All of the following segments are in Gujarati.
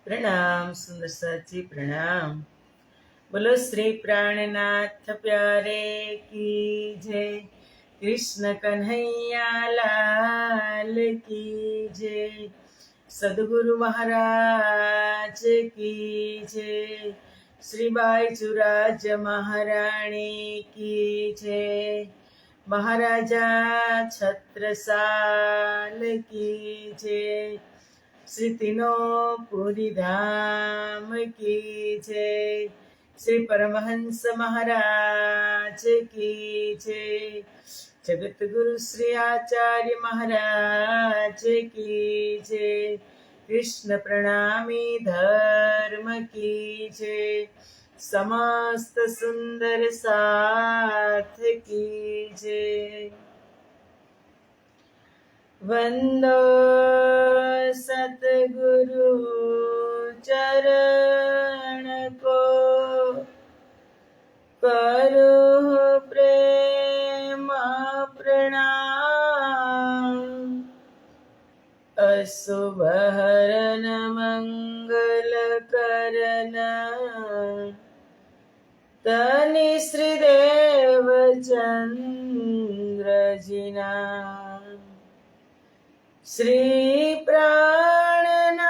प्रणाम सुंदर साची प्रणाम। बोलो श्री प्राणनाथ प्यारे की जय। कृष्ण कन्हैया लाल की जय। सदगुरु महाराज की जय। श्री बाईचुराज महाराणी की जय। महाराजा छत्रसाल की जय। श्री तीनों पुरी धाम की जय। श्री परमहंस महाराज की जय। जगत गुरु श्री आचार्य महाराज की जय। कृष्ण प्रणामी धर्म की जय। समस्त सुंदर साथ की जय। वंदो सतगुरु चरण को, करो प्रेम प्रणाम। अशुभ हरन मंगल करन, तनि श्रीदेव चंद्र जिना। श्री प्राणनाथ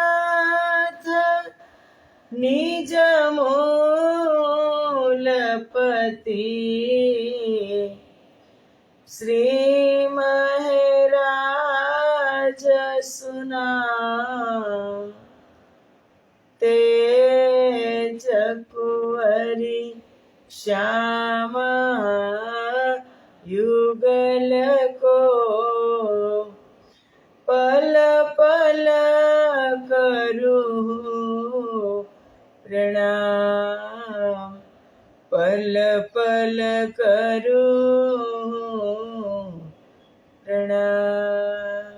निज मूलपति, श्री महराज सुना। तेज कुंवरी श्याम युगल को, पल पल करूं प्रणाम। पल पल करूं प्रणाम।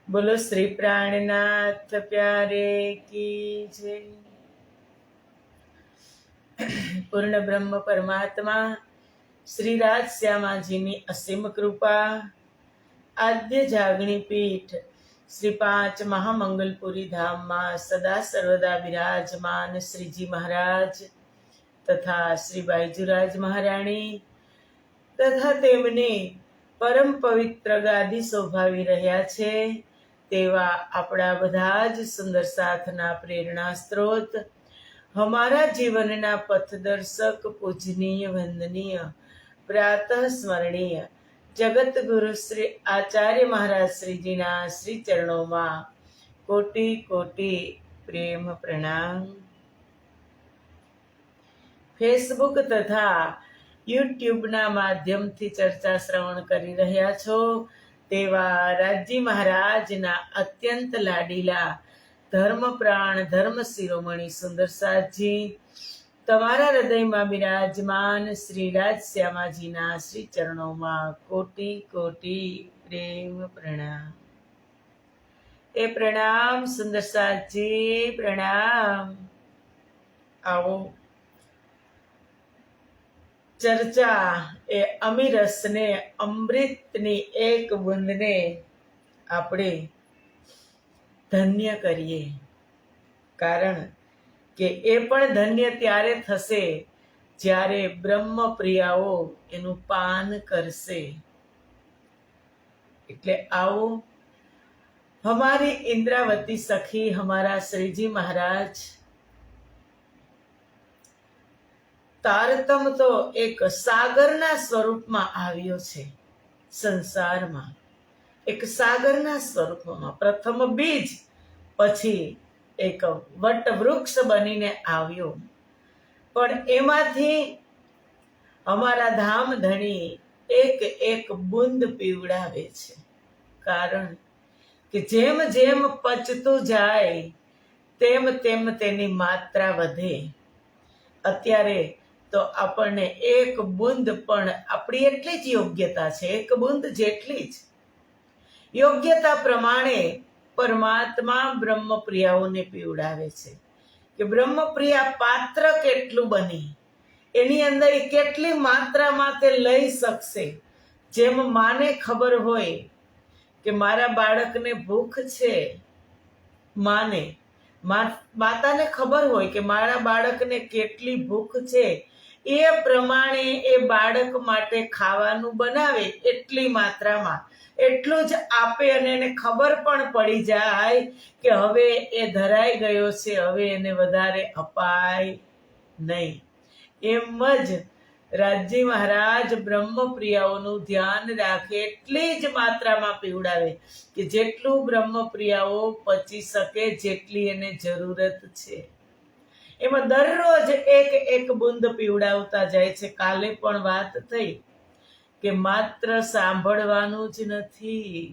बोलो श्री प्राणनाथ प्यारे की जय। पूर्ण ब्रह्म परमात्मा श्री राज श्यामाजीની અસીમ કૃપા, આદ્ય જાગણી પીઠ શ્રી પાંચ મહામંગલપુરી ધામમાં સદા સર્વદા વિરાજમાન શ્રીજી મહારાજ તથા શ્રી બાઈજુરાજ મહારાણી તથા તેમની પરમ પવિત્ર ગાદી શોભાવી રહ્યા છે તેવા આપણા બધા જ સુંદર સાથના પ્રેરણા સ્ત્રોત, हमारा जीवनना पथदर्शक पूजनीय वंदनीय प्रातः स्मरणीय जगत गुरु श्री आचार्य महाराज श्री जीना श्री चरणों में कोटि कोटि प्रेम प्रणाम। फेसबुक तथा यूट्यूब ना माध्यम थी चर्चा श्रवण करी रह्या छो तेवा राजी महाराज ना अत्यंत लाडीला धर्म प्राण धर्म शिरोमणि सुंदर साथजी तमारा हृदय में विराजमान श्री राज श्यामाजी ना श्री चरणों में कोटि कोटि प्रेम प्रणाम। ए प्रणाम सुंदर साथजी प्रणाम। आओ चर्चा ए अमीरस ने अमृतनी एक बूंद ने आपणे धन्य करिए, कारण के ए पण धन्य त्यारे थशे ज्यारे ब्रह्म प्रियाओ एनु पान करशे। एटले आओ हमारी इंद्रावती सखी हमारा श्रीजी महाराज तारतम तो एक सागरना स्वरूपमां आव्यो छे संसारमां। एक सागरना स्वरूपमां प्रथम बीज पछी एक वट वृक्ष बनीने आव्यो, पण एमांथी अमारा धाम धणी एक एक बूंद पीवड़ावे छे, कारण के जेम जेम पचतुं जाय तेम तेम तेनी मात्रा वधे। अत्यारे तो आपणे एक बूंद पण आपणी एटली ज योग्यता छे, एक बूंद जेटली ज योग्यता प्रमाणे परमात्मा ब्रह्मप्रियाओने पीवड़ावे छे કે બ્રહ્મપ્રિયા પાત્ર કેટલું બની, એની અંદર કેટલી માત્રામાં તે લઈ શકશે। જેમ માને ખબર હોય કે મારા બાળકને ભૂખ છે. માતાને ખબર હોય કે મારા બાળકને કેટલી ભૂખ છે, એ પ્રમાણે એ બાળક માટે ખાવાનું બનાવે, એટલી માત્રામાં એટલું જ આપે, અને એને ખબર પણ પડી જાય કે હવે એ ધરાઈ ગયો છે, હવે એને વધારે અપાય નહીં. એમ જ રાજજી મહારાજ બ્રહ્મપ્રિયાઓનું ધ્યાન રાખે, એટલી જ માત્રામાં પીવડાવે કે જેટલું બ્રહ્મપ્રિયાઓ પચી શકે, જેટલી એને જરૂરત છે. એમાં દરરોજ એક બુંદ પીવડાવતા જાય છે. કાલે પણ વાત થઈ કે માત્ર સાંભળવાનું જ નથી,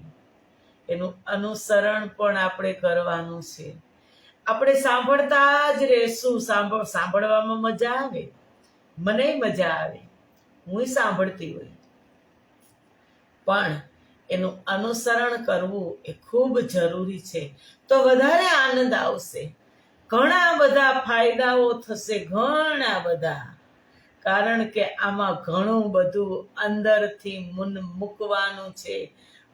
એનું અનુસરણ પણ આપણે કરવાનું છે. આપણે સાંભળતા જ રહેશું. સાંભળવામાં મજા આવે, મને મજા આવે, હું સાંભળતી હોય, પણ એનું અનુસરણ કરવું એ ખૂબ જરૂરી છે. તો વધારે આનંદ આવશે, ઘણા બધા ફાયદાઓ થશે, ઘણા બધા. કારણ કે આમાં ઘણું બધું અંદરથી મૂકવાનું છે,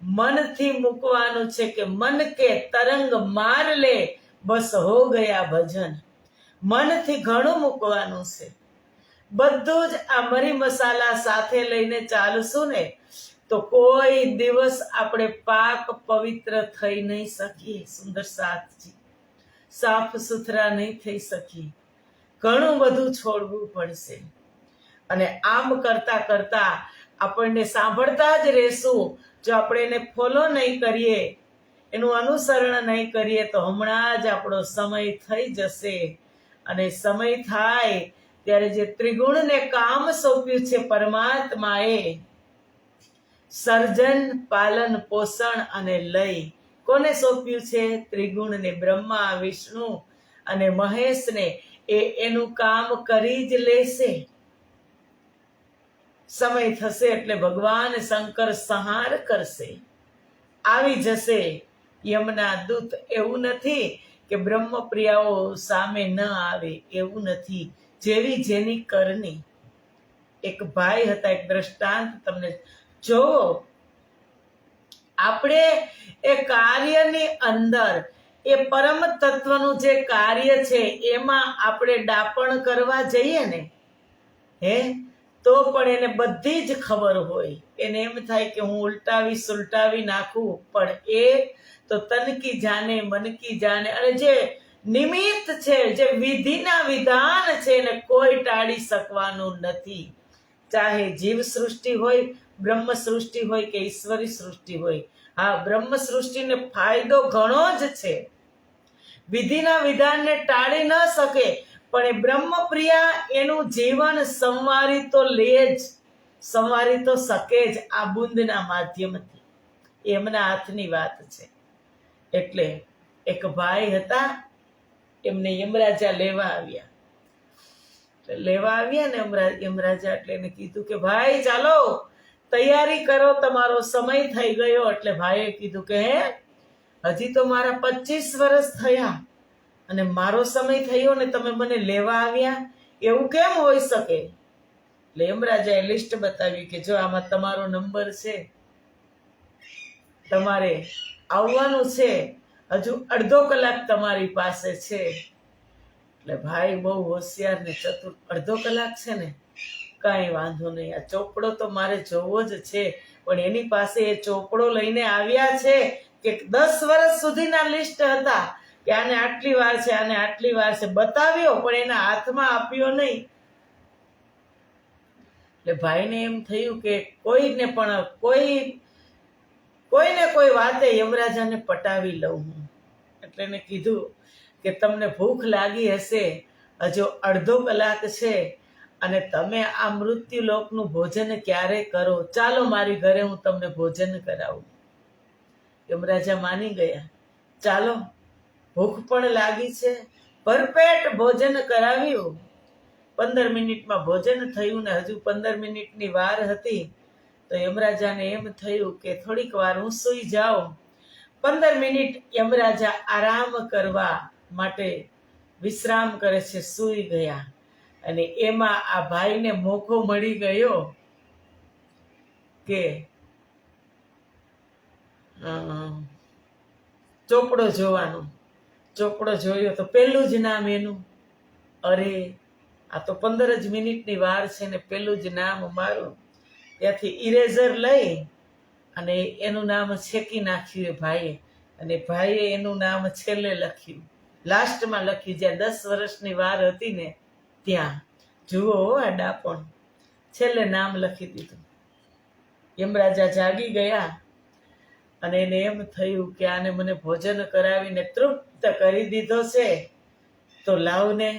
મનથી મૂકવાનું છે. કે મન કે તરંગ માર લે, બસ હો ગયા ભજન. મનથી ઘણું મૂકવાનું છે. બધું જ આ મરી મસાલા સાથે લઈને ચાલશું ને તો કોઈ દિવસ આપણે પાક પવિત્ર થઈ નહીં શકીએ. સુંદર સાથજી, સાફ સુથરા નહીં થઈ શકીએ. ઘણું બધું છોડવું પડશે. અને આમ કરતા કરતા આપણને સાંભળતા જ રહેશું. જો આપણે એને ફોલો નહીં કરીએ, એનું અનુસરણ નહીં કરીએ, તો હમણાં જ આપણો સમય થઈ જશે. અને સમય થાય ત્યારે જે ત્રિગુણને કામ સોંપ્યું છે પરમાત્માએ, સર્જન, પાલન, પોષણ અને લય, કોને સોંપ્યું છે? ત્રિગુણને, બ્રહ્મા, વિષ્ણુ અને મહેશને. એનું કામ કરી જ લેશે. સમય થશે એટલે ભગવાન શંકર સંહાર કરશે, આવી જશે યમના દૂત. એવું નથી કે બ્રહ્મપ્રિયાઓ સામે ન આવે, એવું નથી. જેવી જેની કરની. એક ભાઈ હતા, એક દ્રષ્ટાંત તમને જોવો. આપણે એ કાર્યની અંદર, એ પરમ તત્વનું જે કાર્ય છે એમાં આપણે ડાપણ કરવા જઈએ ને, તો પણ એને બધી જ ખબર હોય. એને એમ થાય કે હું ઉલટાવી સુલટાવી નાખું, પણ એ તો તનકી જાને મનકી જાને. અને જે નિમિત્ત છે, જે વિધિના વિધાન છે, એને કોઈ ટાળી શકવાનું નથી. ચાહે જીવ સૃષ્ટિ હોય, બ્રહ્મ સૃષ્ટિ હોય કે ઈશ્વરી સૃષ્ટિ હોય. હા, બ્રહ્મ સૃષ્ટિને ફાયદો ઘણો જ છે. વિધિના વિધાનને ટાળી ન શકે, પણ એ બ્રહ્મપ્રિયા એનું જીવન સંવારી તો લે જ, સંવારી તો શકે જ આ બુંદના માધ્યમથી. એમના હાથની વાત છે. એટલે એક ભાઈ હતા, એમને યમરાજા લેવા આવ્યા. ને યમરાજા એટલે એને કીધું કે ભાઈ ચાલો તૈયારી કરો, તમારો સમય થઈ ગયો. એટલે ભાઈએ કીધું કે હજી તો મારા 25 વર્ષ થયા અને મારો સમય થયો ને તમે મને લેવા આવ્યા? એવું કેમ હોઈ શકે? એટલે યમરાજાએ લિસ્ટ બતાવી કે જો આમાં તમારો નંબર છે, તમારે આવવાનું છે, હજુ અડધો કલાક તમારી પાસે છે. એટલે ભાઈ બહુ હોશિયાર ને ચતુર, અડધો કલાક છે ને, કાંઈ વાંધો નહીં, આ ચોપડો તો મારે જોવો જ છે. પણ એની પાસે એ ચોપડો લઈને આવ્યા છે કે 10 વર્ષ સુધીના લિસ્ટ હતા કે આને આટલી વાર છે, આને આટલી વાર છે, બતાવ્યો પણ એના હાથમાં આપ્યો નહીં. એટલે ભાઈને એમ થયું કે કોઈને કોઈ વાતે યમરાજાને પટાવી લઉં હું. એટલે એને કીધું કે તમને ભૂખ લાગી હશે, હજુ અડધો કલાક છે, અને તમે આ મૃત્યુલોકનું ભોજન ક્યારે કરો? ચાલો મારી ઘરે હું તમને ભોજન કરાવું. યમરાજા માની ગયા. ચાલો, ભૂખ પણ લાગી છે, ભરપેટ ભોજન કરાવ્યું. 15 મિનિટમાં ભોજન થયું ને હજુ 15 મિનિટની વાર હતી. તો યમરાજાને એમ થયું કે થોડીક વાર હું સૂઈ જાઉં. 15 મિનિટ યમરાજા આરામ કરવા માટે વિશ્રામ કરે છે, સૂઈ ગયા. અને એમાં આ ભાઈને મોકો મળી ગયો કે ચોપડો જોવાનો. ચોપડો જોયો તો પેલું જ નામ એનું. અરે આ તો 15 જ મિનિટની વાર છે ને પેલું જ નામ મારું. ત્યાંથી ઇરેઝર લઈ અને એનું નામ છેકી નાખ્યું એ ભાઈએ, અને ભાઈએ એનું નામ છેલ્લે લખ્યું, લાસ્ટમાં લખ્યું. જ્યાં 10 વર્ષની વાર હતી ને ત્યાં. જુઓ આ ડાપણ, છેલ્લે નામ લખી દીધું. યમરાજા જાગી ગયા અને એને એમ થયું કે આને મને ભોજન કરાવીને તૃપ્ત કરી દીધો છે, તો લાવને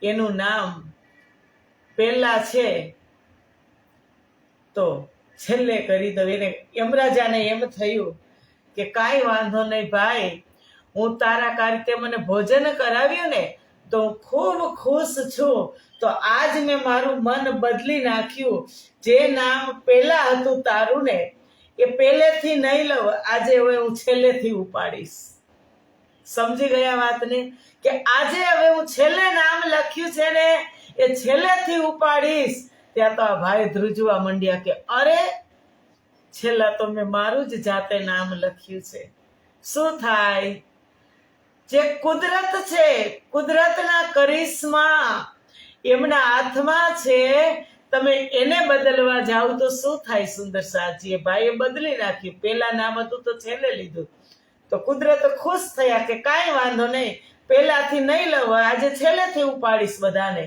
એનું નામ પહેલા છે તો છેલ્લે કરી દઉં. એને યમરાજાને એમ થયું કે કાંઈ વાંધો નહીં ભાઈ, હું તારા કારણે મને ભોજન કરાવ્યું ને તો હું ખૂબ ખુશ છું. તો આજ મેં મારું મન બદલી નાખ્યું. જે નામ પહેલા હતું તારું ને એ પહેલેથી નહીં લઉં, આજે હવે હું છેલ્લેથી ઉપાડીશ. સમજી ગયા વાતને? કે આજે હવે હું છેલ્લે નામ લખ્યું છે ને એ છેલ્લેથી ઉપાડીશ. ત્યાં તો આ ભાઈ ધ્રુજવા માંડ્યા કે અરે, છેલ્લા તો મેં મારું જ જાતે નામ લખ્યું છે. શું થાય? જે કુદરત છે, કુદરતના કરિશ્મા એમના હાથમાં છે. તમે એને બદલવા જાઓ તો શું થાય? સુંદર સાજી ભાઈએ બદલી નાખ્યું. પેલા નામ હતું તો છેલ્લે લીધું. તો કુદરત ખુશ થયા કે કાંઈ વાંધો નહીં, પહેલાથી નહીં લઉં, આજે છેલ્લેથી ઉપાડીશ બધાને.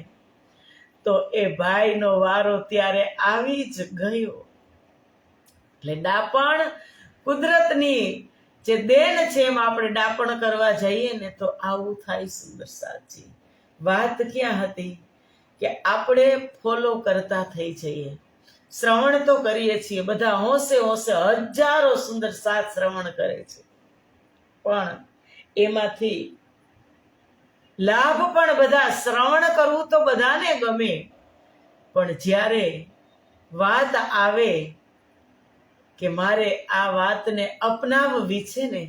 તો એ ભાઈનો વારો ત્યારે આવી જ ગયો. એટલે ડાપણ કુદરતની જે દેન છે એમ આપણે ડાપણ કરવા જઈએ ને તો આવું થાય. સુંદર સાચી વાત ક્યાં હતી કે આપણે ફોલો કરતા થઈ જઈએ. શ્રવણ તો કરીએ છીએ બધા, હોંશે હોંશે હજારો સુંદર સાથ શ્રવણ કરે છે, પણ એમાંથી લાભ પણ બધા. શ્રવણ કરવું તો બધાને ગમે, પણ જ્યારે વાત આવે કે મારે આ વાતને અપનાવવી છે ને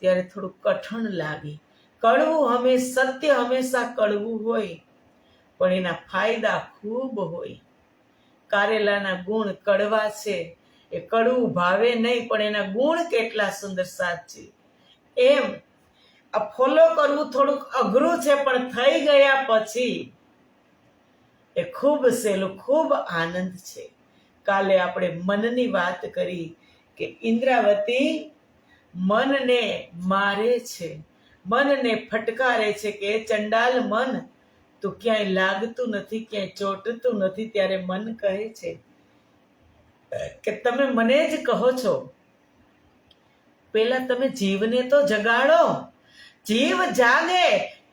ત્યારે થોડું કઠણ લાગે. કડવું સત્ય હંમેશા કડવું હોય, પણ એના ફાયદા ખૂબ હોય. કારેલાના ગુણ કડવા છે, એ કડવું ભાવે નહીં, પણ એના ગુણ કેટલા સુંદર સાથ છે. એમ આ ફોલો કરવું થોડુંક અઘરું છે, પણ થઈ ગયા પછી એ ખૂબ સહેલું, ખૂબ આનંદ છે. કાલે આપણે મનની વાત કરી કે ઇન્દ્રાવતી મનને મારે છે, મનને ફટકારે છે કે એ ચંડાલ મન, તું ક્યાંય લાગતું નથી, ક્યાંય ચોંટતું નથી. ત્યારે મન કહે છે કે તમે મને જ કહો છો, પેલા તમે જીવને તો જગાડો. જીવ જાગે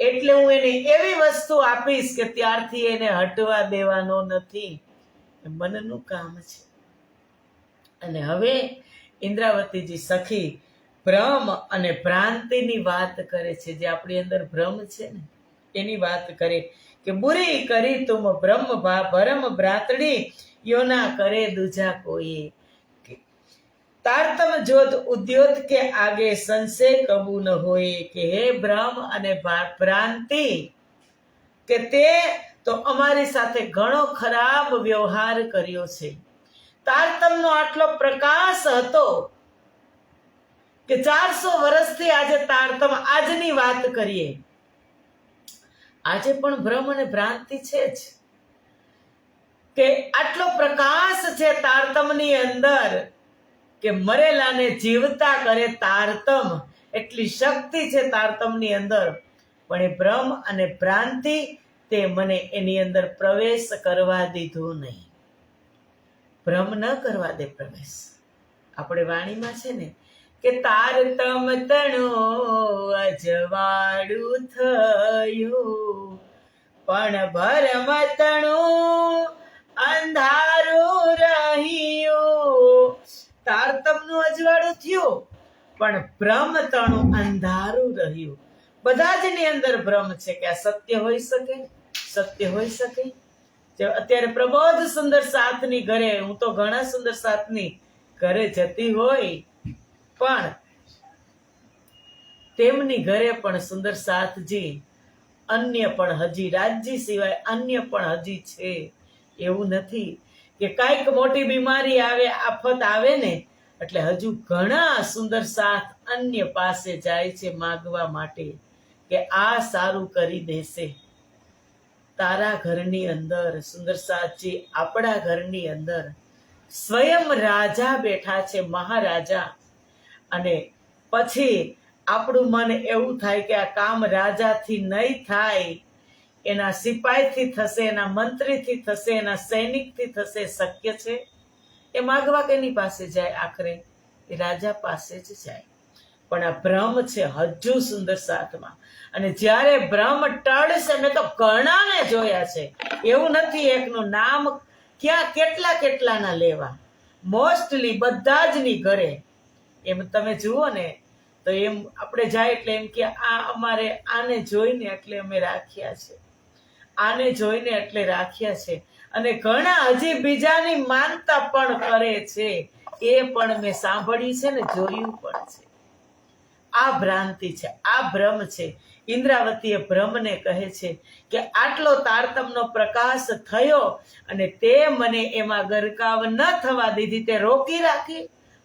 એટલે હું એને એવી વસ્તુ આપીશ કે ત્યારથી એને હટવા દેવાનો નથી. મનનું કામ છે. અને હવે ઇન્દ્રાવતીજી સખી ભ્રમ અને ભ્રાંતિની વાત કરે છે. જે આપણી અંદર ભ્રમ છે ને એની વાત કરે કે બુરી કરી તુમ ભરમ ભ્રાતડી યોના કરે દૂજા કોઈ. તારતમ જોત ઉદ્યોત કે આગે સંશય કબૂ ન હોય. કે હે ભ્રમ અને ભ્રાંતિ, કે તે તો અમારી સાથે ઘણો ખરાબ વ્યવહાર કર્યો છે. તારતમનો આટલો પ્રકાશ હતો કે 400 વર્ષથી આજે તારતમ, આજની વાત કરીએ, આજે પણ ભ્રમ અને ભ્રાંતિ છે જ. કે આટલો પ્રકાશ છે તારતમની અંદર કે મરેલાને જીવતા કરે તારતમ. એટલી શક્તિ છે તારતમની અંદર, પણ એ ભ્રમ અને ભ્રાંતિ તે મને એની અંદર પ્રવેશ કરવા દીધો નહીં. ભ્રમ ન કરવા દે પ્રવેશ. આપણે વાણીમાં છે ને કે તારતમ તણો અજવાળું થયું, પણ ભરમ તણું અંધારું રહ્યું. તારતમનું અજવાળું થયું પણ ભ્રમ તણું અંધારું રહ્યું. બધા જ ની અંદર ભ્રમ છે કે આ સત્ય હોઈ શકે, સત્ય હોઈ શકે. અત્યારે પ્રબોધ સુંદર સાથની ઘરે, હું તો ઘણા સુંદર સાથની ઘરે જતી હોય, પણ તેમની ઘરે પણ સુંદર સાથજી અન્ય પણ હજી, રાજજી સિવાય અન્ય પણ હજી છે. એવું નથી કે કાંઈક મોટી બીમારી આવે, આફત આવે ને એટલે હજુ ઘણા સુંદર સાથ અન્ય પાસે જાય છે માગવા માટે કે આ સારું કરી દેશે. તારા ઘરની અંદર સુંદર સાથજી, આપણા ઘરની અંદર સ્વયં રાજા બેઠા છે, મહારાજા. અને પછી આપણું મન એવું થાય કે આ કામ રાજાથી નહીં થાય, એના સિપાહીથી થશે, એના મંત્રીથી થશે, એના સૈનિકથી થશે. શક્ય છે? એ માગવા કેની પાસે જાય? આખરે એ રાજા પાસે જ જાય. પણ આ ભ્રમ છે હજુ સુંદર સાથમાં. અને જ્યારે ભ્રમ ટળશે, મેં તો ઘણાને જોયા છે, એવું નથી એકનું નામ ક્યાં કેટલા કેટલાના લેવા, મોસ્ટલી બધા જ ની ઘરે એમ તમે જુઓ ને તો એમ આપણે જાય એટલે એમ કે આ અમારે આને જોઈને એટલે અમે રાખ્યા છે, આને જોઈને એટલે રાખ્યા છે. અને ઘણા હજી બીજાની માનતા પણ કરે છે, એ પણ મેં સાંભળ્યું છે ને જોયું પણ છે. આ ભ્રાંતિ છે, આ ભ્રમ છે. ઇન્દ્રાવતીએ ભ્રમને કહે છે કે આટલો તારતમનો પ્રકાશ થયો અને તે મને એમાં ગરકાવ ન થવા દીધી, તે રોકી રાખી.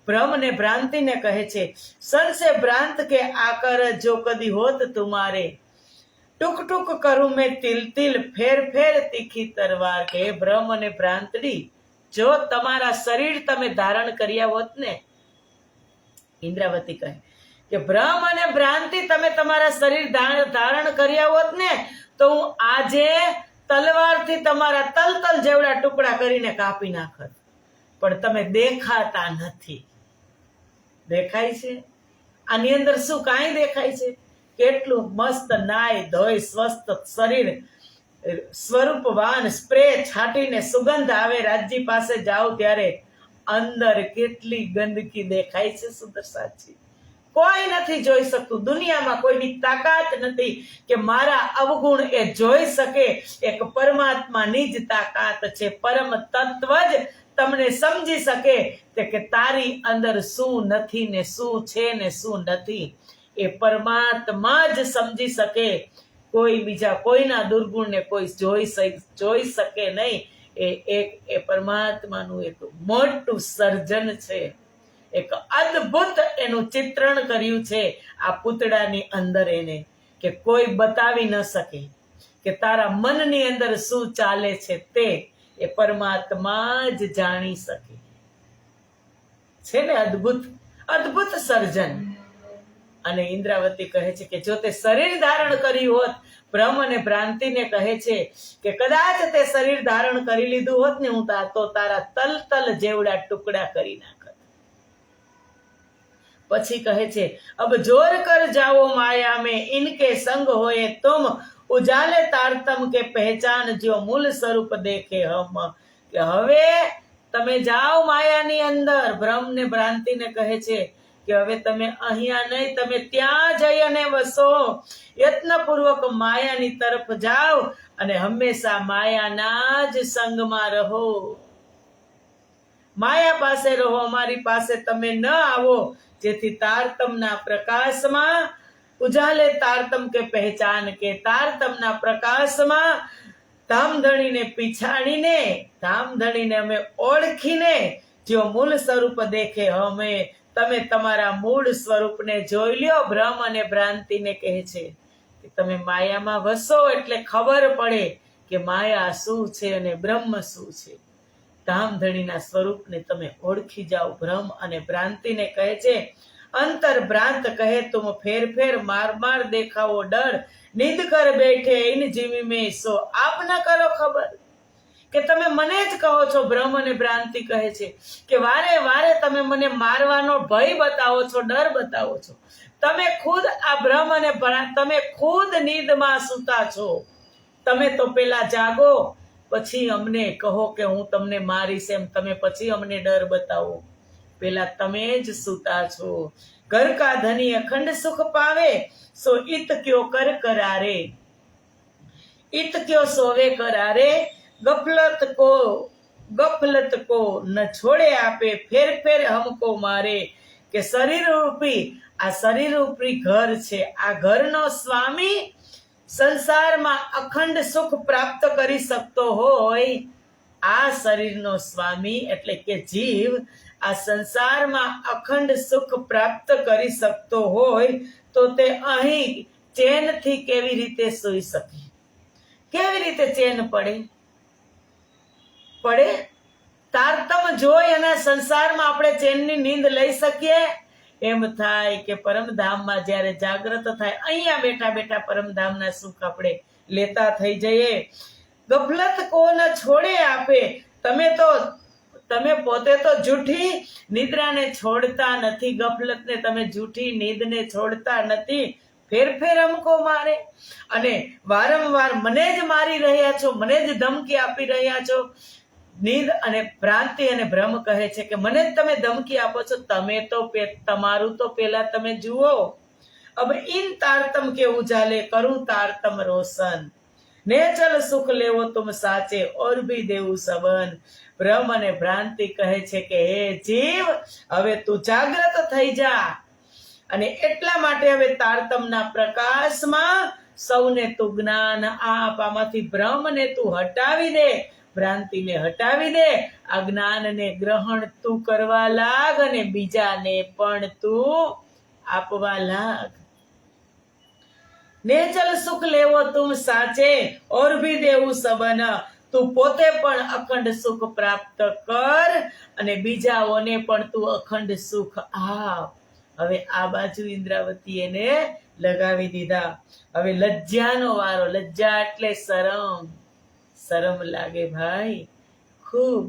ભ્રમને ભ્રાંતિને કહે છે, સંશે ભ્રાંત કે આકર જો કદી હોત તુમારે, ટૂક ટૂક કરું મેં તિલ તિલ, ફેર ફેર તીખી તરવાર. કે ભ્રમ અને ભ્રાંતડી, જો તમારા શરીર તમે ધારણ કર્યા હોત ને, ઇન્દ્રાવતી કહે કે ભ્રમ અને ભ્રાંતિ તમે તમારા શરીર ધારણ કર્યા હોત ને, તો હું આજે તલવારથી તમારા તલતલ જેવડા ટુકડા કરીને કાપી નાખત. પણ તમે દેખાતા નથી. દેખાય છે આની અંદર શું? કાંઈ દેખાય છે? કેટલું મસ્ત નાય ધોઈ સ્વસ્થ શરીર, સ્વરૂપવાન, સ્પ્રે છાંટીને સુગંધ આવે. રાજજી પાસે જાઓ ત્યારે અંદર કેટલી ગંદકી દેખાય છે સુંદર સાચી. કોઈ નથી જોઈ શકતું. દુનિયામાં કોઈની તાકાત નથી કે મારા અવગુણ એ જોઈ શકે. એક પરમાત્માની જ તાકાત છે. પરમ તત્વ જ તમને સમજી શકે કે તારી અંદર શું નથી ને શું છે ને શું નથી. એ પરમાત્મા જ સમજી શકે. કોઈ બીજા કોઈના દુર્ગુણને કોઈ જોઈ શકે નહીં. એ પરમાત્માનું એક મોટું સર્જન છે. એક અદ્ભુત એનું ચિત્રણ કર્યું છે આ પૂતળાની અંદર એને, કે કોઈ બતાવી ન શકે કે તારા મનની અંદર શું ચાલે છે. તે એ પરમાત્મા જ જાણી શકે છે ને. અદ્ભુત અદ્ભુત સર્જન. અને ઇન્દ્રાવતી કહે છે કે જો તે શરીર ધારણ કર્યું હોત, ભ્રમ અને ભ્રાંતિને કહે છે કે કદાચ તે શરીર ધારણ કરી લીધું હોત ને, હું તો તારા તલતલ જેવડા ટુકડા કરી નાખત. પછી કહે છે, અબ જોર કર જાઓ માયા મેં, ઇનકે સંગ હોએ તુમ, ઉજાલે તારતમ કે પહેચાન જો મૂળ સ્વરૂપ દેખે હમ. કે હવે તમે જાઓ માયાની અંદર. ભ્રમ ને ભ્રાંતિને કહે છે કે હવે તમે અહીંયા નહીં, તમે ત્યાં જઈ અને વસો. યત્નપૂર્વક માયાની તરફ જાઓ અને હંમેશા માયાના જ સંગમાં રહો. માયા પાસે રહો, અમારી પાસે તમે ન આવો, જેથી તારતમના પ્રકાશમાં, ઉજાલે તારતમ કે પહેચાન, કે તારતમના પ્રકાશમાં ધામધણીને પીછાડીને, ધામધણીને અમે ઓળખીને, જો મૂળ સ્વરૂપ દેખે અમે, તમે તમારા મૂળ સ્વરૂપને જોઈ લ્યો. ભ્રમ અને ભ્રાંતિને કહે છે કે તમે માયામાં વસો એટલે ખબર પડે કે માયા શું છે અને બ્રહ્મ શું છે. ધામધણીના સ્વરૂપને તમે ઓળખી જાઓ. ભ્રમ અને ભ્રાંતિને કહે છે, અંતર ભ્રાંત કહે તુમ ફેર ફેર, માર માર દેખાવો ડર, નિંદ કર બેઠે ઇન જીવી મેં સો, આપ ન કરો ખબર. કે તમે મને જ કહો છો. ભ્રમ અને ભ્રાંતિ કહે છે કે વારે વારે તમે મને મારવાનો ભય બતાવો છો, ડર બતાવો છો. તમે ખુદ આ ભ્રમ અને તમે ખુદ નીંદમાં સૂતા છો. તમે તો પેલા જાગો, પછી અમને કહો કે હું તમને મારીશ એમ. તમે પછી અમને ડર બતાવો. પેલા તમે જ સૂતા છો. ઘર કા ધની અખંડ સુખ પાવે, સો ઈત ક્યો કર કરારે, ઈત ક્યો સોવે કરારે, ગફલત કો ન છોડે આપે, ફેર ફેર હમકો મારે. કે શરીર રૂપી, આ શરીર રૂપી ઘર છે. આ ઘરનો સ્વામી સંસારમાં અખંડ સુખ પ્રાપ્ત કરી શકતો હોય, આ શરીરનો સ્વામી એટલે કે જીવ આ સંસારમાં અખંડ સુખ પ્રાપ્ત કરી શકતો હોય તો તે અહીં ચેનથી કેવી રીતે સૂઈ શકે? કેવી રીતે ચેન પડે? તારતમ જોઈ અને સંસારમાં આપણે ચેનની નીંદ લઈ શકીએ? એમ થાય કે પરમધામમાં જ્યારે જાગ્રત થાય, અહીંયા બેઠા બેઠા પરમધામના સુખ આપણે લેતા થઈ જઈએ. ગફલત કોને છોડે આપે? તમે પોતે તો જૂઠી નિદ્રાને છોડતા નથી, ગફલતને તમે જૂઠી નીંદને છોડતા નથી. ફેર અમકો મારે અને વારંવાર મને જ મારી રહ્યા છો, મને જ ધમકી આપી રહ્યા છો. નીંદ અને ભ્રાંતિ અને ભ્રમ કહે છે કે મને જ તમે ધમકી આપો છો. તમારું તો પેલા તમે જુઓ. અબ ઇન તારતમ કે ઉજાલે કરું તારતમ રોશન, ને ચલ સુખ લેવો તુમ સાચે ઓર ભી દેવું સબન. ભ્રમ અને ભ્રાંતિ કહે છે કે હે જીવ, હવે તું જાગ્રત થઈ જા અને એટલા માટે હવે તારતમના પ્રકાશમાં સૌને તું જ્ઞાન આપ. આમાંથી ભ્રમને તું હટાવી દે, ભ્રાંતિને હટાવી દે, આ જ્ઞાનને ગ્રહણ તું કરવા લાગ અને બીજાને પણ તું આપવા લાગ. ને ચલ સુખ લેવો તુમ સાચે ઓર ભી દેવું સબન. તું પોતે પણ અખંડ સુખ પ્રાપ્ત કર અને બીજાઓને પણ તું અખંડ સુખ આપ. હવે આ બાજુ ઇન્દ્રાવતી એને લગાવી દીધા. હવે લજ્જાનો વારો. લજ્જા એટલે શરમ લાગે ભાઈ ખૂબ.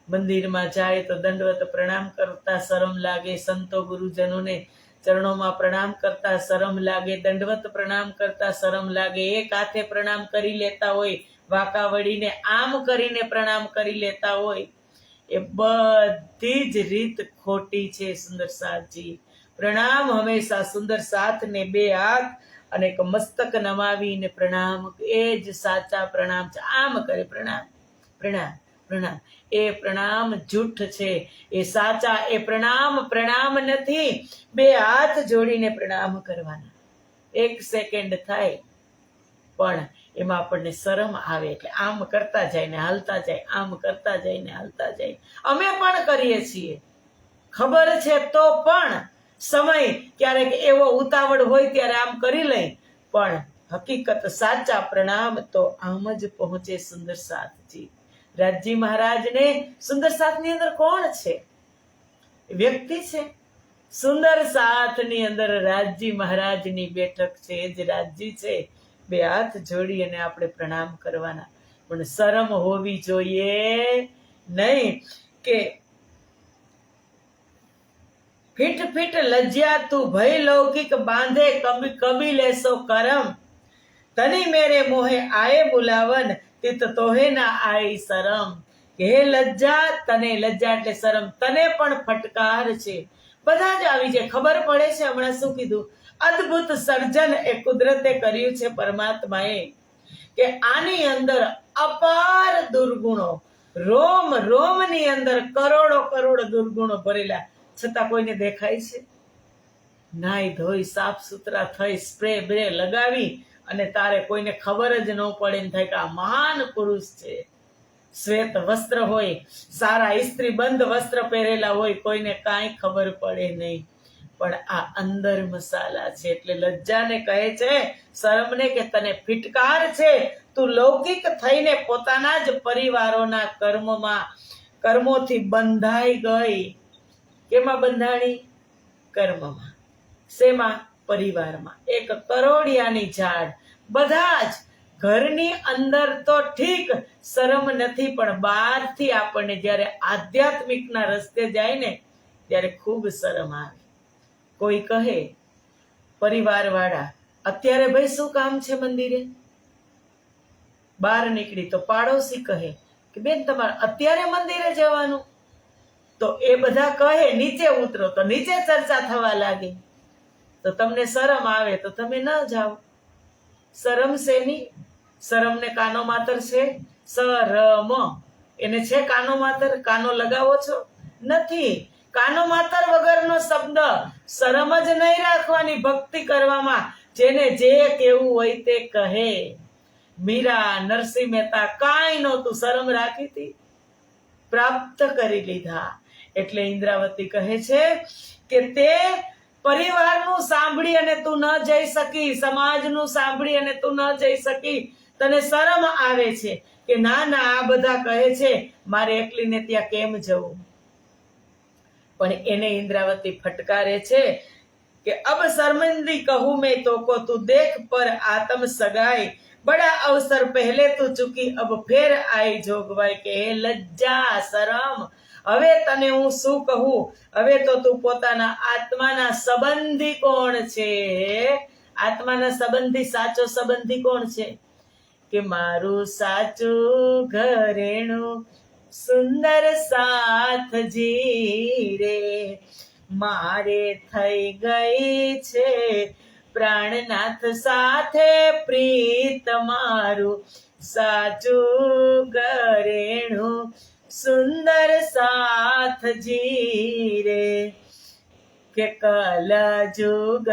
મંદિરમાં જાય તો દંડવત પ્રણામ કરતા શરમ લાગે, સંતો ગુરુજનોને ચરણોમાં પ્રણામ કરતા શરમ લાગે, દંડવત પ્રણામ કરતા શરમ લાગે. એક હાથે પ્રણામ કરી લેતા હોય, વાંકા વળીને આમ કરીને પ્રણામ કરી લેતા હોય. એ બધી જ રીત ખોટી છે સુંદર સાથજી. પ્રણામ હંમેશા સુંદર સાથને બે હાથ અને એક મસ્તક નમાવીને પ્રણામ, એ જ સાચા પ્રણામ છે. આમ કરે પ્રણામ, એ પ્રણામ જૂઠ છે. એ સાચા એ પ્રણામ નથી. બે હાથ જોડીને પ્રણામ કરવાના. 1 સેકન્ડ થાય પણ એમાં આપણને શરમ આવે એટલે આમ કરતા જાય ને હાલતા જાય, આમ કરતા જાય ને હાલતા જાય. અમે પણ કરીએ છીએ, ખબર છે તો પણ સમય ક્યારેક એવો ઉતાવળ હોય ત્યારે આમ કરી લઈ, પણ હકીકત સાચા પ્રણામ તો આમ જ પહોંચે. સુંદર સાથજી રાજજી મહારાજને સુંદર સાથની અંદર કોણ છે? વ્યક્તિ છે. સુંદર સાથની અંદર રાજજી મહારાજની બેઠક છે. એ જ રાજજી છે. બે હાથ જોડી અને આપણે પ્રણામ કરવાના. પણ શરમ હોવી જોઈએ નહીં કે ફીટ લજ્જા તું ભય લૌકિક બાંધે કબી લેસો કરમ. તની મેરે મોહે આયે બુલાવન તિત તોહે ના આઈ શરમ. હે લજ્જા, તને લજ્જા એટલે શરમ, તને પણ ફટકાર છે. બધા જ આવી જાય, ખબર પડે છે. હમણાં શું કીધું? અદ્ભુત સર્જન એ કુદરતે કર્યું છે પરમાત્માએ કે આની અંદર અપાર દુર્ગુણો, રોમની અંદર કરોડો દુર્ગુણો ભરેલા, છતાં કોઈને દેખાય છે? નાઈ ધોઈ સાફ સુથરા થઈ સ્પ્રે બ્રે લગાવી અને તારે કોઈને ખબર જ ન પડે ને થાય કે આ મહાન પુરુષ છે. શ્વેત વસ્ત્ર હોય, સારા ઇસ્ત્રી બંધ વસ્ત્ર પહેરેલા હોય, કોઈને કાંઈ ખબર પડે નહીં. પણ આ અંદર મસાલા છે. એટલે લજ્જાને કહે છે, શરમને કે તને ફિટકાર છે. તું લૌકિક થઈને પોતાના જ પરિવારોના કર્મોથી બંધાઈ ગઈ. કેમાં બંધાણી? કર્મમાં. શેમાં? પરિવારમાં. એક કરોડિયાની ઝાડ. બધા જ ઘરની અંદર તો ઠીક શરમ નથી, પણ બહારથી આપણને જ્યારે આધ્યાત્મિકના રસ્તે જાય ને ત્યારે ખૂબ શરમ આવે. કોઈ કહે પરિવારવાળા, અત્યારે ભાઈ શું કામ છે મંદિરે? બહાર નીકળી તો પાડોશી કહે કે બેન તમારે અત્યારે મંદિરે જવાનું? તો એ બધા કહે નીચે ઉતરો, તો નીચે ચર્ચા થવા લાગે. તો તમને શરમ આવે તો તમે ન જાઓ. શરમ શેની? શરમને કાનો માતર છે? શરમ એને છે કાનો માતર? કાનો લગાવો છો? નથી. કાનો માતર વગરનો શબ્દ. શરમ જ નહીં રાખવાની ભક્તિ કરવામાં. જેને જે કેવું હોય તે કહે. મીરા, નરસિંહ મહેતા કાંઈ નહોતું, શરમ રાખી હતી, પ્રાપ્ત કરી લીધા. એટલે ઇન્દ્રાવતી કહે છે કે તે પરિવારનું સાંભળી અને તું ન જઈ શકી, સમાજનું સાંભળી અને તું ન જઈ શકી, તને શરમ આવે છે કે ના ના આ બધા કહે છે મારે એકલીને ત્યાં કેમ જવું. પણ એને ઇન્દ્રાવતી ફટકારે છે કે અબ શर्मिंदी कहूं मैं तो को तू देख पर आत्म सगाई, बड़ा अवसर पहले तू चुकी अब फिर आई जोगवाई કે હે લજ્જા શરમ, હવે તને હું શું કહું, હવે તો તું પોતાના આત્માના સંબંધી કોણ છે, આત્માના સંબંધી સાચો સંબંધી કોણ છે કે મારું સાચું ઘરેણું સુંદર સાથજી રે, મારે થઈ ગઈ છે પ્રાણનાથ સાથે પ્રીત, મારું સાચું ઘરેણું સુંદર સાથજી રે, કે કલ જુગ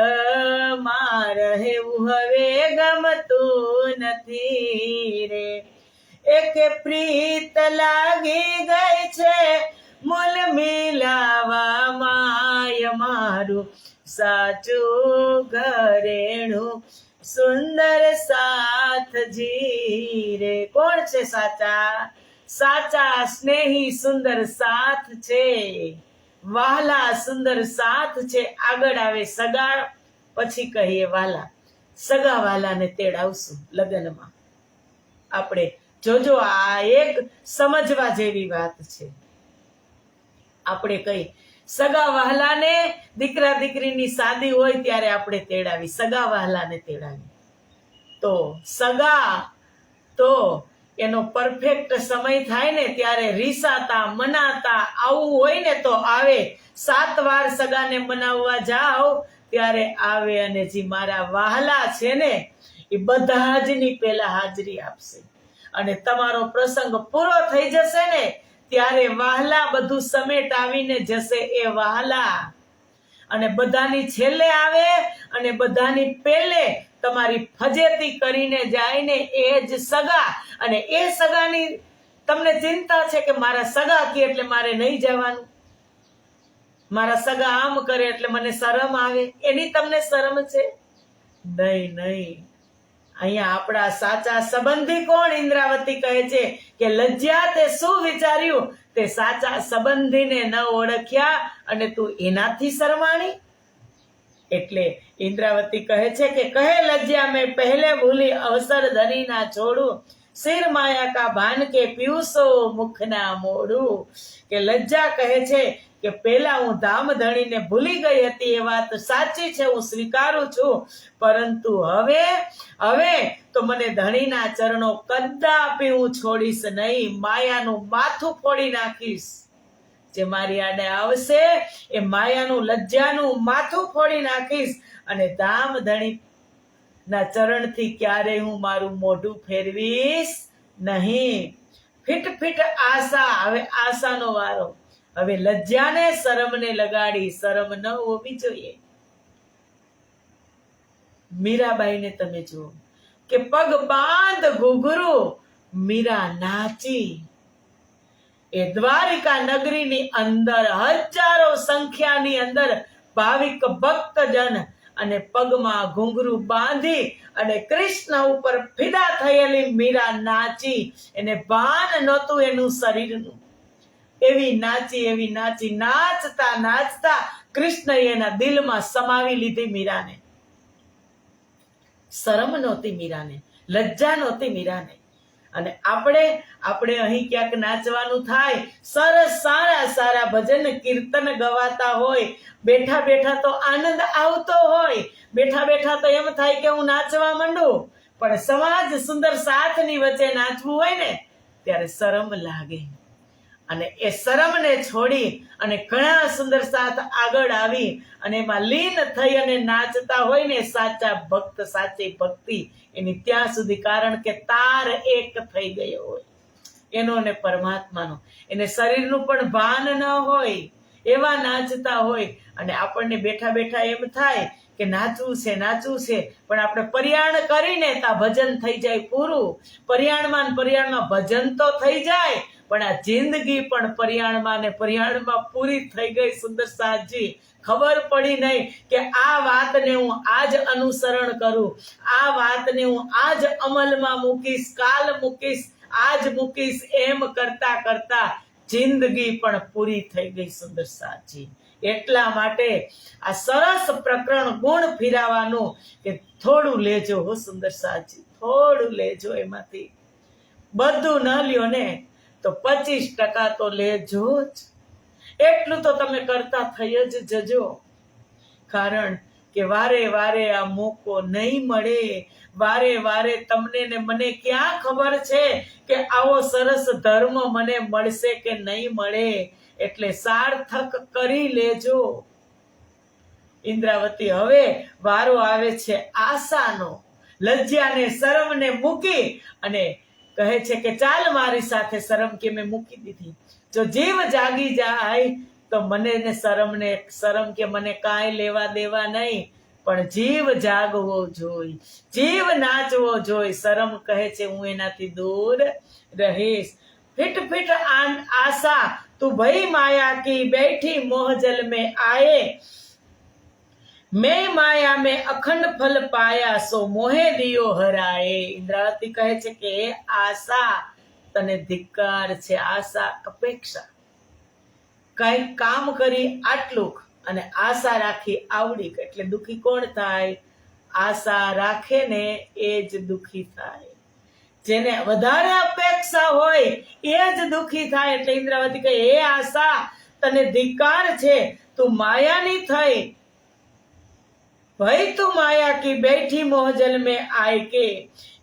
માં રહેવું હવે ગમતું નથી રે, એકે પ્રીત લાગી ગઈ છે મૂલ મિલાવા માય, મારું સાચું ઘરેણું સુંદર સાથજી રે. કોણ છે સાચા? સાચા સ્નેહી સુંદર સાથ છે, વહાલા સુંદર સાથ છે. આગળ આવે સગા, પછી કહીએ વાલા. સગા વાલાને તેડાવશું લગ્નમાં આપણે. જોજો આ એક સમજવા જેવી વાત છે. આપણે કઈ સગા વહાલાને દીકરા દીકરીની શાદી હોય ત્યારે આપણે તેડાવી, સગા વહાલાને તેડાવી. તો સગા તો એનો પરફેક્ટ સમય થાય ને ત્યારે રીસાતા મનાતા આવું હોય ને તો આવે. 7 વાર સગાને મનાવવા જાઓ ત્યારે આવે, અને જે મારા વહાલા છે ને એ બધા જ ની પહેલા હાજરી આપશે, અને તમારો પ્રસંગ પૂરો થઈ જશે ને ત્યારે વહાલા બધું સમેટ આવીને જશે એ વહાલા, અને બધાની છેલ્લે આવે અને બધાની પહેલે તમારી ફજેતી કરીને જાય ને એ જ સગા. અને એ સગાની તમને ચિંતા છે કે મારા સગા કે એટલે મારે નહીં જવાનું, મારા સગા આમ કરે એટલે મને શરમ આવે, એની તમને શરમ છે? નહીં નહીં. અહીંયા આપણા સાચા સંબંધી કોણ? ઇન્દ્રાવતી કહે છે કે લજ્જા તે શું વિચાર્યું, તે સાચા સંબંધીને ન ઓળખ્યા અને તું એનાથી શરમાણી. એટલે ઇન્દ્રાવતી કહે છે કે કહે લજ્જા મેં પહેલે ભૂલી અવસર ધરી ના છોડું, સિર માયા કા ભાન કે પીયુસો મુખ ના મોડું. કે લજ્જા કહે છે કે પહેલા હું ધામ ધણીને ભૂલી ગઈ હતી, એ વાત સાચી છે, હું સ્વીકારું છું, પરંતુ હવે તો મને ધણીના ચરણો કદાપી હું છોડીશ નહીં, માયાનું માથું ફોડી નાખીશ. જે મારી આડે આવશે એ માયાનું લજ્જાનું માથું ફોડી નાખીશ, અને ધામ ધણી ના ચરણથી ક્યારે હું મારું મોઢું ફેરવીશ નહીં. ફીટ ફીટ આશા. હવે આશાનો વારો. હવે લજ્જાને શરમને લગાડી. શરમ ન હોવી જોઈએ. મીરાબાઈને તમે જુઓ કે પગ બાંધ ઘૂઘરું મીરા નાચી. એ દ્વારિકા નગરીની અંદર હજારો સંખ્યાની અંદર ભાવિક ભક્તજન અને પગમાં ઘૂંઘરું બાંધી અને કૃષ્ણ ઉપર ફિદા થયેલી મીરા નાચી. એને ભાન નહોતું એનું શરીરનું. એવી નાચી નાચતા નાચતા કૃષ્ણએ એના દિલમાં સમાવી લીધી મીરાને. શરમ નહોતી મીરાને, લજ્જા નહોતી મીરાને. અને આપણે અહીં ક્યાંક નાચવાનું થાય, સરસ સારા ભજન કીર્તન ગવાતા હોય, બેઠા બેઠા તો આનંદ આવતો હોય, બેઠા બેઠા તો એમ થાય કે હું નાચવા માંડું, પણ સમાજ સુંદર સાથની વચ્ચે નાચવું હોય ને ત્યારે શરમ લાગે. અને એ શરમને છોડી અને ઘણા સુંદર સાથ આગળ આવી અને એમાં લીન થઈ અને નાચતા હોય ને સાચા ભક્ત, સાચી ભક્તિ એની ત્યાં સુધી. કારણ કે તાર એક થઈ ગયો હોય એનો ને પરમાત્માનો. એને શરીરનું પણ ભાન ન હોય, એવા નાચતા હોય. અને આપણને બેઠા બેઠા એમ થાય કે નાચવું છે, પણ આપણે પર્યાણ કરીને તા ભજન થઈ જાય પૂરું. પર્યાણમાં ભજન તો થઈ જાય, પણ આ જિંદગી પણ પર્યાણમાં ને પર્યાણમાં પૂરી થઈ ગઈ. સુંદર સાજી ખબર પડી નહીં કે આ વાતને હું આજ અનુસરણ કરું, આ વાતને હું આજ અમલમાં મૂકીશ, કાલ મૂકીશ, આજ મૂકીશ, એમ કરતા કરતા જિંદગી પણ પૂરી થઈ ગઈ. સુંદર સાજી એટલા માટે આ સરસ પ્રકરણ ગુણ ફિરાવાનું કે થોડું લેજો હો સુંદર સાજી, થોડું લેજો, એમાંથી બધું ન લ્યો ને તો 25% તો લેજો જ. એટલું તો તમે કરતા થઈ જ જજો, કારણ કે વારે વારે આ મોકો નહીં મળે. વારે વારે તમને ને મને ક્યાં ખબર છે કે આવો સરસ ધર્મ મને મળશે કે નહીં મળે, એટલે સાર્થક કરી લેજો. ઇન્દ્રાવતી હવે વારો આવે છે આશાનો. લજ્જાને શરમને મૂકી અને કહે છે કે ચાલ મારી સાથે. શરમ કે મેં મૂકી દીધી. જો જીવ જાગી જાય તો મને ને શરમ કે મને કાંઈ લેવા દેવા નહીં, પણ જીવ જાગવો જોઈ, જીવ નાચવો જોઈ. શરમ કહે છે હું એનાથી દૂર રહીશ. ફિટ ફિટ आशा तू भई माया की बैठी मोहजल में आए, मैं माया में अखंड फल पाया सो मोहे दियो हराए. ઇન્દ્રાવતી કહે છે કે આશા તને ધિક્કાર છે. આશા અપેક્ષા, કઈ કામ કરી આટલું અને આશા રાખી આવડી, એટલે દુખી કોણ થાય? આશા રાખે ને એ જ દુખી થાય. જેને વધારે અપેક્ષા હોય એ જ દુખી થાય. એટલે ઇન્દ્રાવતી કહે હે આશા તને ધિક્કાર છે, તું માયાની થઈ. ભાઈ તું માયા કી બેઠી મોહજલ में आए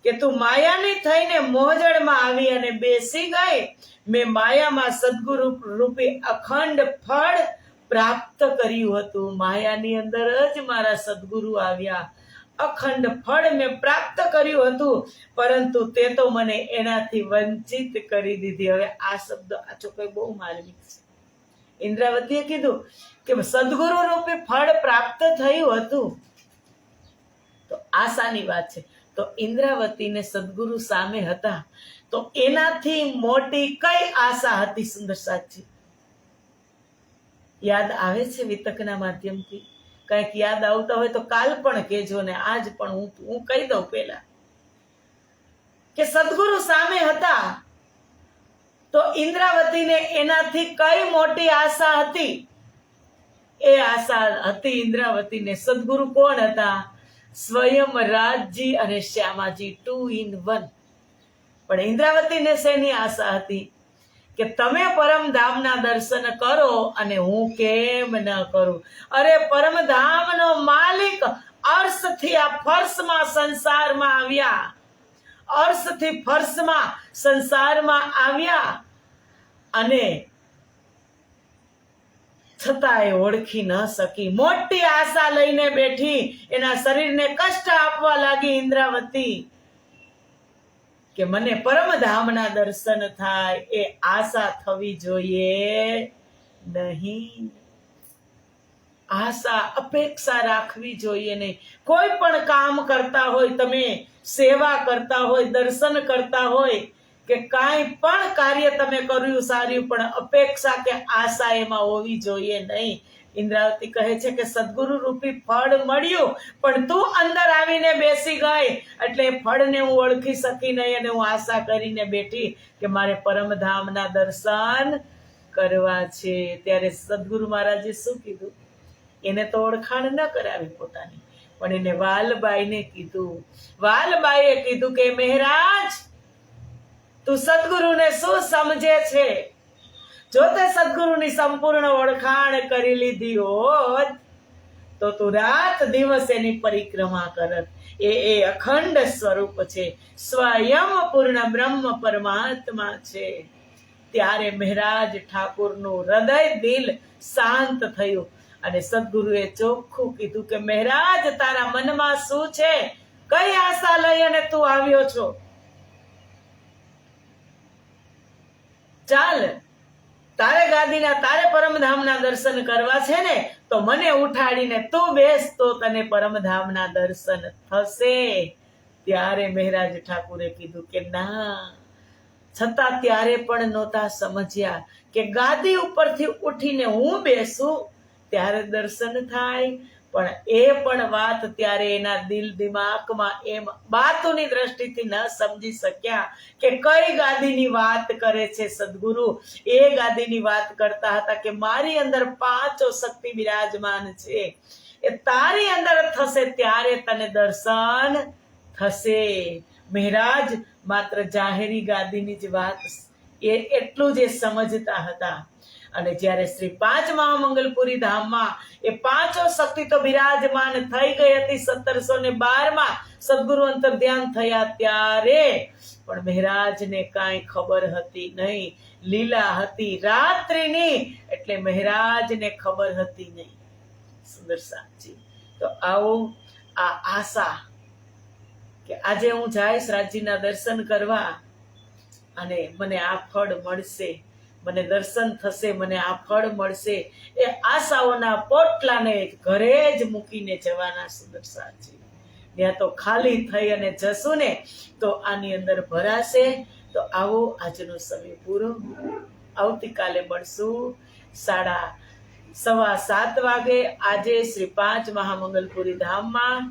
કે તું માયાની થઈને મોહજળમાં આવી અને બેસી ગઈ. મેં માયામાં સદગુરુ રૂપી અખંડ ફળ પ્રાપ્ત કર્યું હતું. માયાની અંદર જ મારા સદગુરુ આવ્યા, અખંડ ફળ મેં પ્રાપ્ત કર્યું હતું, પરંતુ તે તો મને એનાથી વંચિત કરી દીધી. હવે આ શબ્દ આ ચોખ્ખો બહુ માર્મિક છે. ઇન્દ્રાવતીએ કીધું કે સદગુરુ રૂપે ફળ પ્રાપ્ત થયું હતું, તો આશાની વાત છે. તો ઇન્દ્રાવતીને સદગુરુ સામે હતા, તો એનાથી મોટી કઈ આશા હતી? સુંદર સાચી યાદ આવે છે વિતકના માધ્યમથી? કંઈક યાદ આવતા હોય તો કાલ પણ કહેજો ને આજ પણ હું કહી દઉં પેલા કે સદગુરુ સામે હતા, તો ઇન્દ્રાવતીને એનાથી કઈ મોટી આશા હતી? એ આશા હતી ઇન્દ્રાવતીને સદગુરુ કોણ હતા? સ્વયં રાજજી અને શ્યામાજી, 2 in 1. પણ ઇન્દ્રાવતીને શેની આશા હતી? કે તમે પરમધામના દર્શન કરો અને હું કેમ ન કરું? અરે પરમધામનો માલિક અર્શથી આ ફર્શમાં સંસારમાં આવ્યા, અર્શથી ફર્શમાં સંસારમાં આવ્યા, અને છતાં એ ઓળખી ન શકી. મોટી આશા લઈને બેઠી, એના શરીરને કષ્ટ આપવા લાગી ઇન્દ્રાવતી કે મને પરમધામના દર્શન થાય. એ આશા થવી જોઈએ નહીં. આશા અપેક્ષા રાખવી જોઈએ નહીં. કોઈ પણ કામ કરતા હોય, તમે સેવા કરતા હોય, દર્શન કરતા હોય કે કાંઈ પણ કાર્ય તમે કર્યું સારું, પણ અપેક્ષા કે આશા એમાં હોવી જોઈએ નહીં. ઇન્દ્રાવતી કહે છે કે સદગુરુ રૂપી ફળ મળ્યું, પણ તું અંદર આવીને બેસી ગઈ, એટલે ફળને હું ઓળખી શકી નહીં, અને હું આશા કરીને બેઠી કે મારે પરમધામના દર્શન કરવા છે. ત્યારે સદગુરુ મહારાજે શું કીધું? એને તો ઓળખાણ ન કરાવી પોતાની, પણ એને વાલબાઈને કીધું. વાલબાઈએ કીધું કે મહારાજ તું સદગુરુને શું સમજે છે? જો તે સદગુરુની સંપૂર્ણ ઓળખાણ કરી લીધી હોત તો તું રાત દિવસ એની પરિક્રમા કરત. એ અખંડ સ્વરૂપ છે, સ્વયં પૂર્ણ બ્રહ્મ પરમાત્મા છે. ત્યારે મહારાજ ઠાકોરનું હૃદય દિલ શાંત થયું, અને સદગુરુએ ચોખ્ખું કીધું કે મહારાજ તારા મનમાં શું છે? કઈ આશા લઈ અને તું આવ્યો છો? ચાલ, તારે ગાદીના, તારે પરમધામના દર્શન કરવા છે ને, તો મને ઉઠાડીને તું બેસ, તો તને પરમધામના દર્શન થશે. ત્યારે મહારાજ ઠાકુરે કીધું કે ના, છતાં ત્યારે પણ નહોતા સમજ્યા કે ગાદી ઉપરથી ઉઠીને હું બેસું ત્યારે દર્શન થાય. પણ એ પણ વાત ત્યારે એના દિલ દિમાગમાં એમ બાતોની દ્રષ્ટિથી ન સમજી શક્યા કે કઈ ગાદીની વાત કરે છે સદગુરુ. એ ગાદીની વાત કરતા હતા કે મારી અંદર પાંચો શક્તિ બિરાજમાન છે, એ તારી અંદર થશે ત્યારે તને દર્શન થશે. મહારાજ માત્ર જાહેરી ગાદીની જ વાત એટલું જ સમજતા હતા. અને જ્યારે શ્રી પાંચ મહામંગલપુરી ધામમાં એ પાંચો શક્તિ તો બિરાજમાન થઈ ગઈ હતી 1712 સદગુરુ અંતર ધ્યાન થયા ત્યારે, પણ મહારાજને કાંઈ ખબર હતી નહીં. લીલા હતી રાત્રિની, એટલે મહારાજને ખબર હતી નહીં. સુંદર સાહેબજી, તો આવો આ આશા કે આજે હું જઈશ રાજજીના દર્શન કરવા અને મને આ ફળ મળશે, મને દર્શન થશે, મને આ ફળ મળશે, એ આશાઓના પોટલાને ઘરે જ મૂકીને જવાના. સુંદર સાહેબજી, ત્યાં તો ખાલી થઈ અને જશું ને તો આની અંદર ભરાશે. તો આવો, આજનો સમય પૂરો. આવતીકાલે મળશું 7:15 વાગે. આજે શ્રી પાંચ મહામંગલપુરી ધામમાં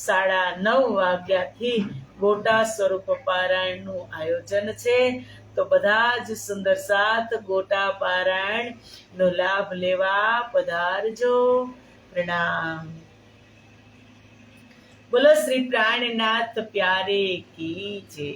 9:30 વાગ્યાથી ગોટા સ્વરૂપ પારાયણનું આયોજન છે. તો બધા જ સુંદર સાથ ગોટા પારાયણ નો લાભ લેવા પધારજો. પ્રણામ. બોલો શ્રી પ્રાણનાથ પ્યારે કી જય.